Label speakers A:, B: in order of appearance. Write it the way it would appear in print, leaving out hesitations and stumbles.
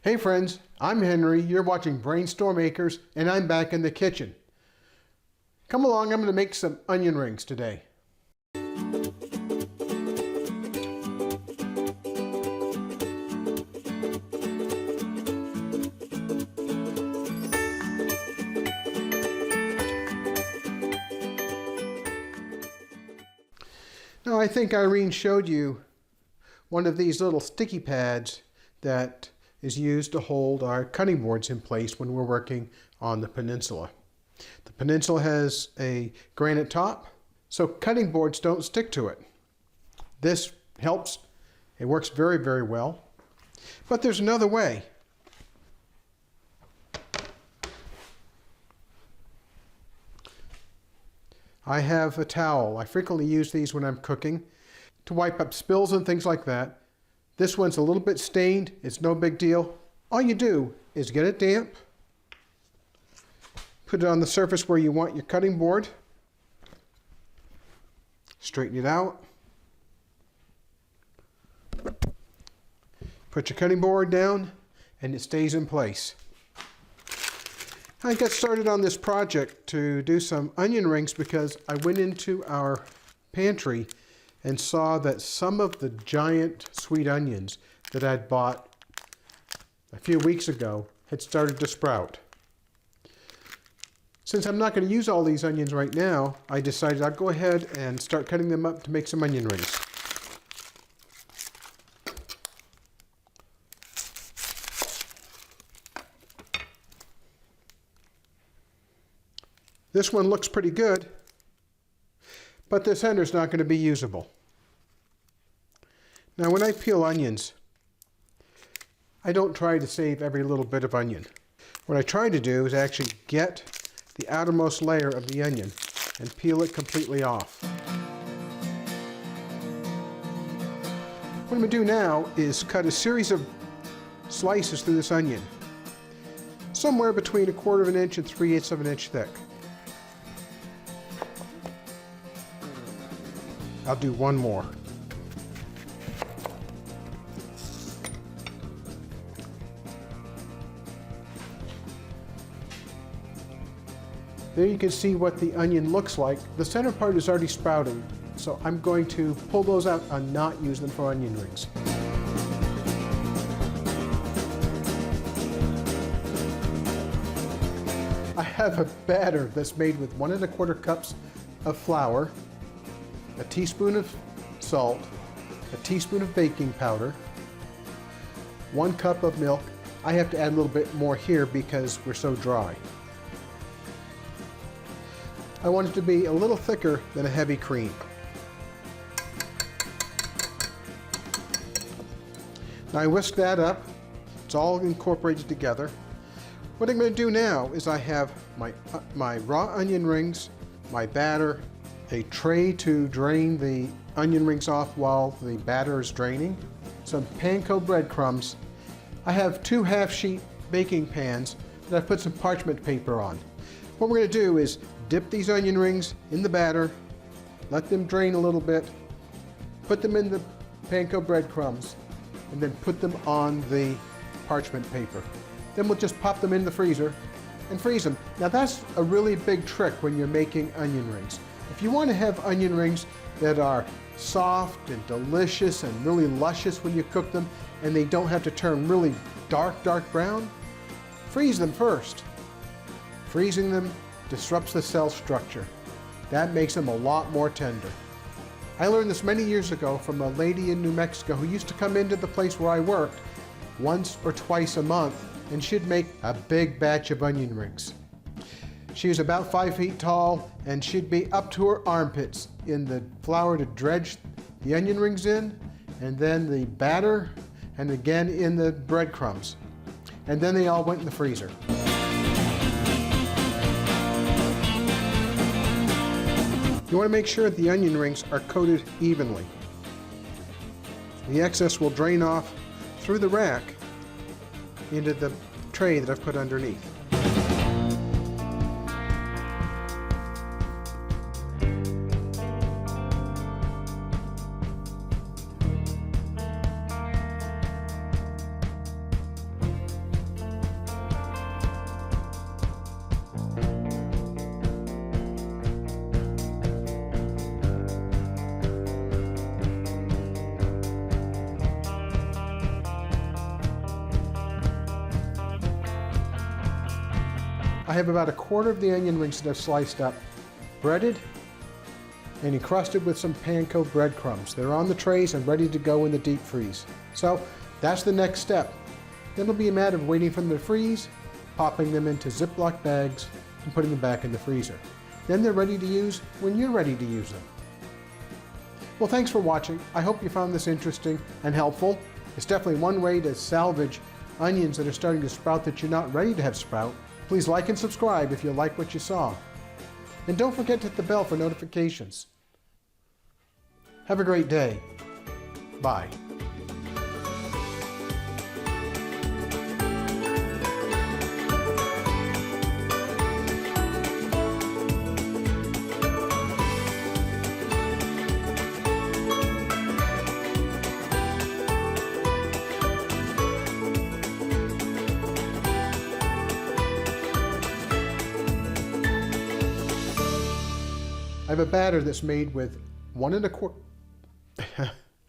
A: Hey friends, I'm Henry, you're watching BrainStormAcres, and I'm back in the kitchen. Come along, I'm going to make some onion rings today. Now I think Irene showed you one of these little sticky pads that is used to hold our cutting boards in place when we're working on the peninsula. The peninsula has a granite top, so cutting boards don't stick to it. This helps. It works very, very well. But there's another way. I have a towel. I frequently use these when I'm cooking to wipe up spills and things like that. This one's a little bit stained. It's no big deal. All you do is get it damp, put it on the surface where you want your cutting board, straighten it out, put your cutting board down, and it stays in place. I got started on this project to do some onion rings because I went into our pantry and saw that some of the giant sweet onions that I'd bought a few weeks ago had started to sprout. Since I'm not going to use all these onions right now, I decided I'd go ahead and start cutting them up to make some onion rings. This one looks pretty good, but the center's not going to be usable. Now when I peel onions, I don't try to save every little bit of onion. What I try to do is actually get the outermost layer of the onion and peel it completely off. What I'm going to do now is cut a series of slices through this onion, somewhere between 1/4 of an inch and 3/8 of an inch thick. I'll do one more. There you can see what the onion looks like. The center part is already sprouting, so I'm going to pull those out and not use them for onion rings. I have a batter that's made with 1 1/4 cups of flour, a teaspoon of salt, a teaspoon of baking powder, 1 cup of milk. I have to add a little bit more here because we're so dry. I want it to be a little thicker than a heavy cream. Now I whisk that up. It's all incorporated together. What I'm going to do now is I have my raw onion rings, my batter, a tray to drain the onion rings off while the batter is draining, some panko breadcrumbs. I have 2 half-sheet baking pans that I've put some parchment paper on. What we're going to do is dip these onion rings in the batter, let them drain a little bit, put them in the panko breadcrumbs, and then put them on the parchment paper. Then we'll just pop them in the freezer and freeze them. Now that's a really big trick when you're making onion rings. If you want to have onion rings that are soft and delicious and really luscious when you cook them, and they don't have to turn really dark brown, freeze them first. Freezing them disrupts the cell structure. That makes them a lot more tender. I learned this many years ago from a lady in New Mexico who used to come into the place where I worked once or twice a month, and she'd make a big batch of onion rings. She was about 5 feet tall, and she'd be up to her armpits in the flour to dredge the onion rings in, and then the batter, and again in the breadcrumbs. And then they all went in the freezer. You want to make sure the onion rings are coated evenly. The excess will drain off through the rack into the tray that I've put underneath. I have about 1/4 of the onion rings that I've sliced up, breaded and encrusted with some panko breadcrumbs. They're on the trays and ready to go in the deep freeze. So that's the next step. Then it'll be a matter of waiting for them to freeze, popping them into Ziploc bags, and putting them back in the freezer. Then they're ready to use when you're ready to use them. Well, thanks for watching. I hope you found this interesting and helpful. It's definitely one way to salvage onions that are starting to sprout that you're not ready to have sprout. Please like and subscribe if you like what you saw. And don't forget to hit the bell for notifications. Have a great day. Bye. I have a batter that's made with 1 1/4